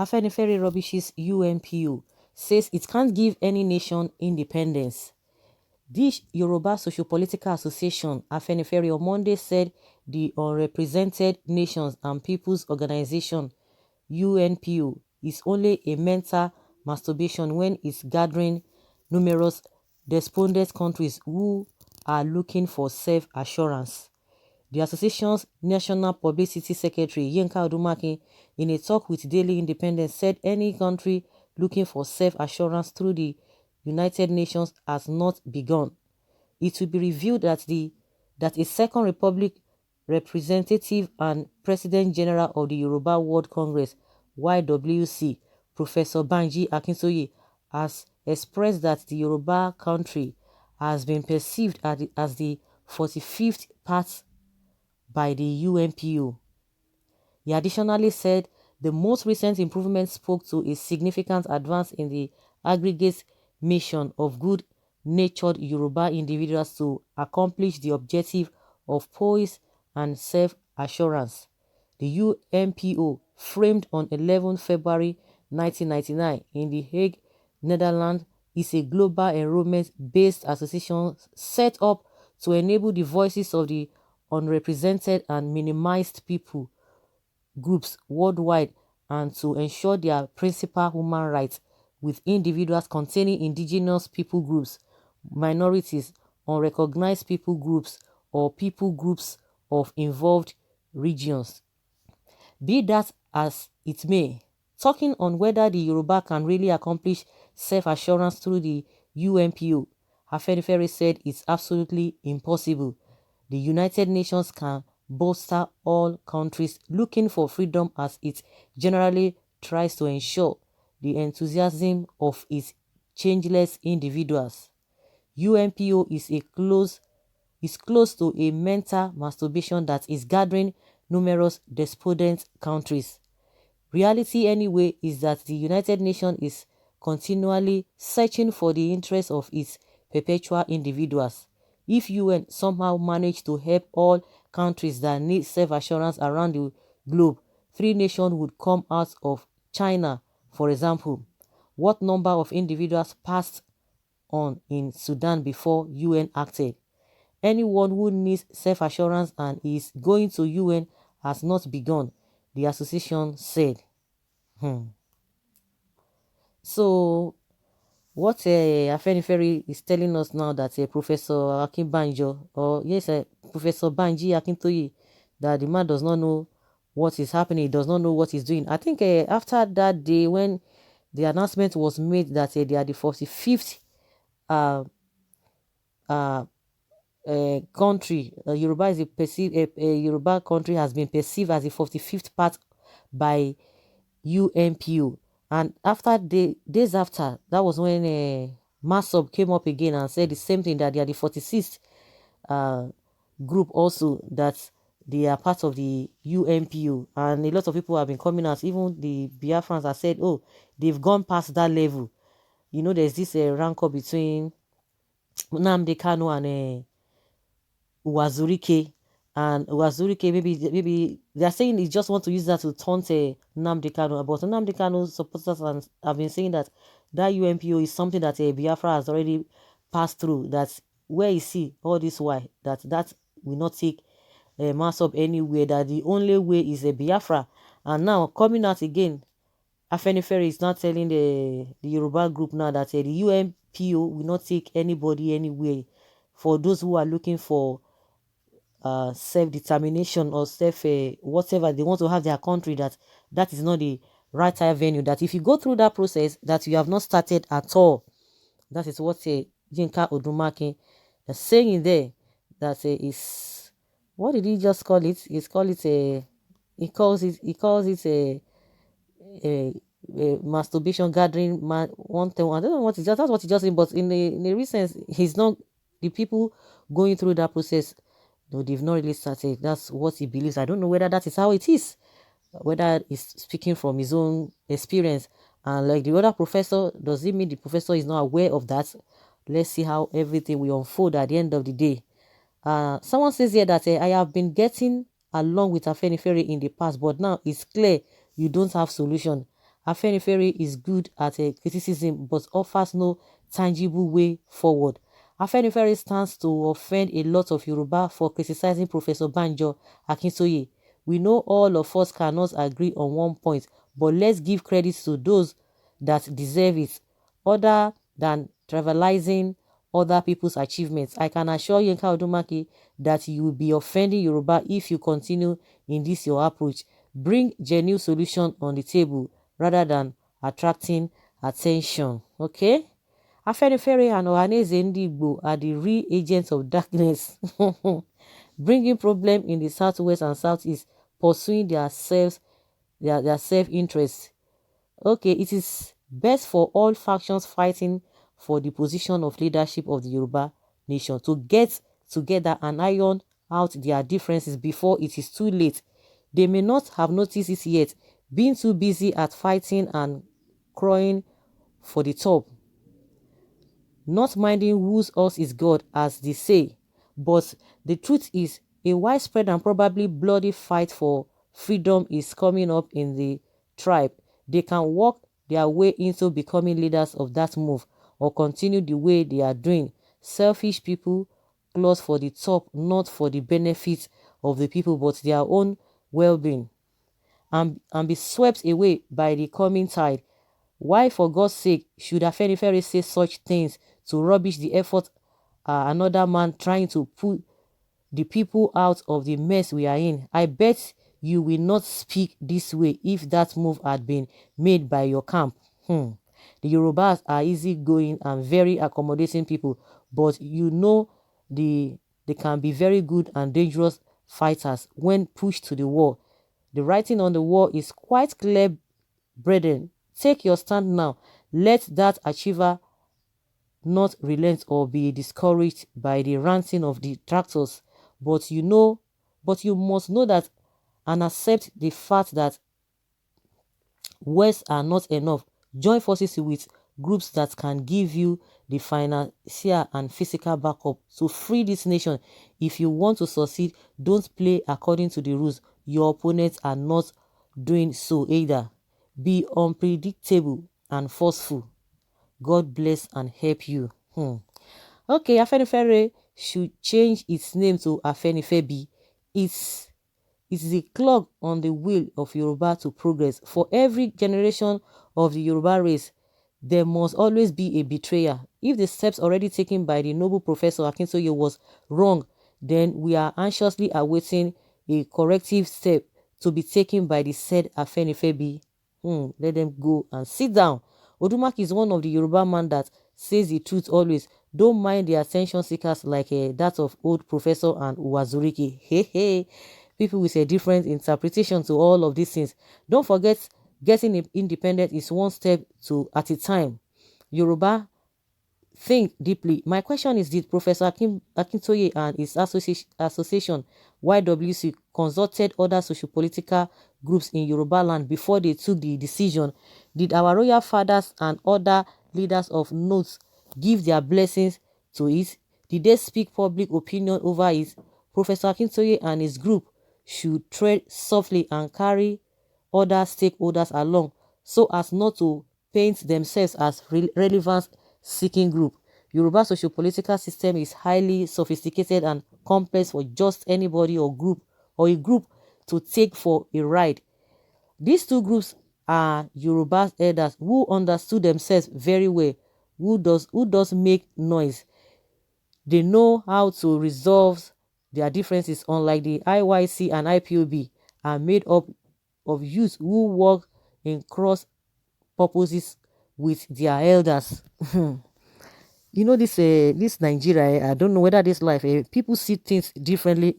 Afenifere rubbishes UNPO, says it can't give any nation independence. This Yoruba Socio-Political Association, Afenifere, on Monday said the Unrepresented Nations and Peoples Organization, UNPO, is only a mental masturbation when it's gathering numerous despondent countries who are looking for self-assurance. The association's National Publicity Secretary, Yinka Odumaki, in a talk with Daily Independent, said any country looking for self-assurance through the United Nations has not begun. It will be revealed that a Second Republic representative and President General of the Yoruba World Congress, YWC, Professor Banji Akintoye, has expressed that the Yoruba country has been perceived as the 45th part by the UNPO. He additionally said the most recent improvement spoke to a significant advance in the aggregate mission of good-natured Yoruba individuals to accomplish the objective of poise and self-assurance. The UNPO, framed on 11 February 1999 in The Hague, Netherlands, is a global enrollment-based association set up to enable the voices of the unrepresented and minimized people groups worldwide and to ensure their principal human rights with individuals containing indigenous people groups, minorities, unrecognized people groups, or people groups of involved regions. Be that as it may, talking on whether the Yoruba can really accomplish self-assurance through the UNPO, Afenifere said it's absolutely impossible. The United Nations can bolster all countries looking for freedom as it generally tries to ensure the enthusiasm of its changeless individuals. UNPO is close to a mental masturbation that is gathering numerous despondent countries. Reality anyway is that the United Nations is continually searching for the interests of its perpetual individuals. If UN somehow managed to help all countries that need self-assurance around the globe, 3 nations would come out of China, for example. What number of individuals passed on in Sudan before UN acted? Anyone who needs self-assurance and is going to UN has not begun, the association said. So, what Afenifere is telling us now that Professor Akinbanjo, or yes, Professor Banji Akintoye, that the man does not know what is happening, he does not know what he's doing. I think after that day when the announcement was made that they are the 45th country, Yoruba is a Yoruba country has been perceived as the 45th part by UNPO. And after days after, that was when Masop came up again and said the same thing, that they are the 46th group also, that they are part of the UNPO. And a lot of people have been coming out, even the Biafrans have said, oh, they've gone past that level. You know, there's this rancor between Nnamdi Kanu and Uwazurike. And Uwazurike, maybe they're saying they just want to use that to taunt Nnamdi Kanu. But Nnamdi Kanu supporters have been saying that UNPO is something that Biafra has already passed through. That's where you see all this why that will not take mass up anywhere. That the only way is a Biafra. And now coming out again, Afenifere is not telling the Yoruba group now that the UNPO will not take anybody anywhere. For those who are looking for self-determination or whatever they want to have their country, that is not the right avenue. That if you go through that process that you have not started at all, that is what Yinka Odumaki is saying there. That is, what did he just call it? He calls it a masturbation gathering one thing. I don't know what that's what he just said, but in the recent, he's not the people going through that process. No, they've not really started. That's what he believes. I don't know whether that is how it is, whether he's speaking from his own experience. And like the other professor, does it mean the professor is not aware of that? Let's see how everything will unfold at the end of the day. Someone says here that I have been getting along with Afenifere in the past, but now it's clear you don't have solution. Afenifere is good at criticism but offers no tangible way forward. Afenifere stands to offend a lot of Yoruba for criticizing Professor Banjo Akintoye. We know all of us cannot agree on one point, but let's give credit to those that deserve it, other than trivializing other people's achievements. I can assure Yinka Odumaki that you will be offending Yoruba if you continue in this your approach. Bring genuine solution on the table rather than attracting attention. Okay? Afenifere and Ohaneze Ndigbo are the real agents of darkness, bringing problem in the southwest and southeast, pursuing their self-interest. Okay, it is best for all factions fighting for the position of leadership of the Yoruba nation to get together and iron out their differences before it is too late. They may not have noticed it yet, being too busy at fighting and crying for the top, not minding whose us is God, as they say. But the truth is, a widespread and probably bloody fight for freedom is coming up in the tribe. They can walk their way into becoming leaders of that move, or continue the way they are doing. Selfish people clause for the top, not for the benefit of the people but their own well-being, and be swept away by the coming tide. Why, for God's sake, should Afenifere say such things to rubbish the effort another man trying to put the people out of the mess we are in? I bet you will not speak this way if that move had been made by your camp. The Yorubas are easygoing and very accommodating people, but you know they can be very good and dangerous fighters when pushed to the wall. The writing on the wall is quite clear, brethren. Take your stand now. Let that achiever not relent or be discouraged by the ranting of detractors. But you must know that and accept the fact that words are not enough. Join forces with groups that can give you the financial and physical backup to free this nation. If you want to succeed, don't play according to the rules. Your opponents are not doing so either. Be unpredictable and forceful. God bless and help you. Okay, Afenifere should change its name to Afenifere. It's the clog on the wheel of Yoruba to progress. For every generation of the Yoruba race, there must always be a betrayer. If the steps already taken by the noble Professor Akintoye was wrong, then we are anxiously awaiting a corrective step to be taken by the said Afenifere. Let them go and sit down. Odumaki is one of the Yoruba man that says the truth always. Don't mind the attention seekers like that of old Professor and Uwazuriki. Hey. People with a different interpretation to all of these things. Don't forget, getting independent is one step at a time. Yoruba, think deeply. My question is, did Professor Akintoye and his association, YWC, consulted other sociopolitical groups in Yoruba land before they took the decision? Did our royal fathers and other leaders of note give their blessings to it? Did they speak public opinion over it? Professor Akintoye and his group should tread softly and carry other stakeholders along so as not to paint themselves as relevance-seeking group. Yoruba sociopolitical system is highly sophisticated and complex for just anybody or a group to take for a ride. These two groups are Yoruba elders who understood themselves very well, who does make noise. They know how to resolve their differences, unlike the IYC and IPOB, are made up of youth who work in cross purposes with their elders. This Nigeria, I don't know whether this life, people see things differently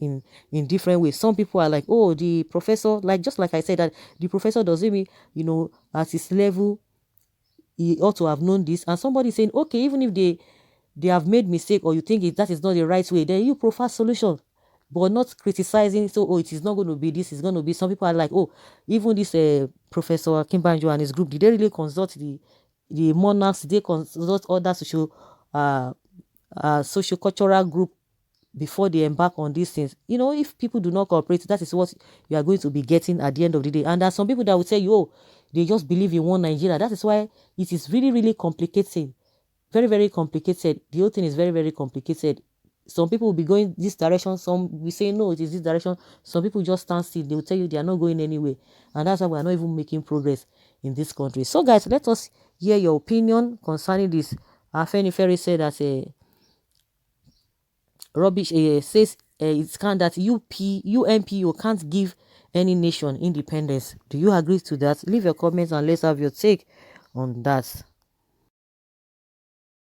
in different ways. Some people are like, oh, the professor, just like I said, that the professor doesn't mean, at his level, he ought to have known this. And somebody saying, okay, even if they have made mistake, or you think that is not the right way, then you prefer solution, but not criticizing. So, oh, it is not going to be this, it's going to be. Some people are like, oh, even this Professor Kimbanjo and his group, did they really consult the monarchs? Did they consult other social cultural group before they embark on these things? If people do not cooperate, that is what you are going to be getting at the end of the day. And there are some people that will tell you, oh, they just believe in one Nigeria. That is why it is really, really complicated. Very, very complicated. The whole thing is very, very complicated. Some people will be going this direction, some will say no, it is this direction. Some people just stand still. They will tell you they are not going anywhere. And that's why we are not even making progress in this country. So guys, let us hear your opinion concerning this. Afenifere said that rubbish says it can't, that UNPO can't give any nation independence. Do you agree to that? Leave your comments and let's have your take on that.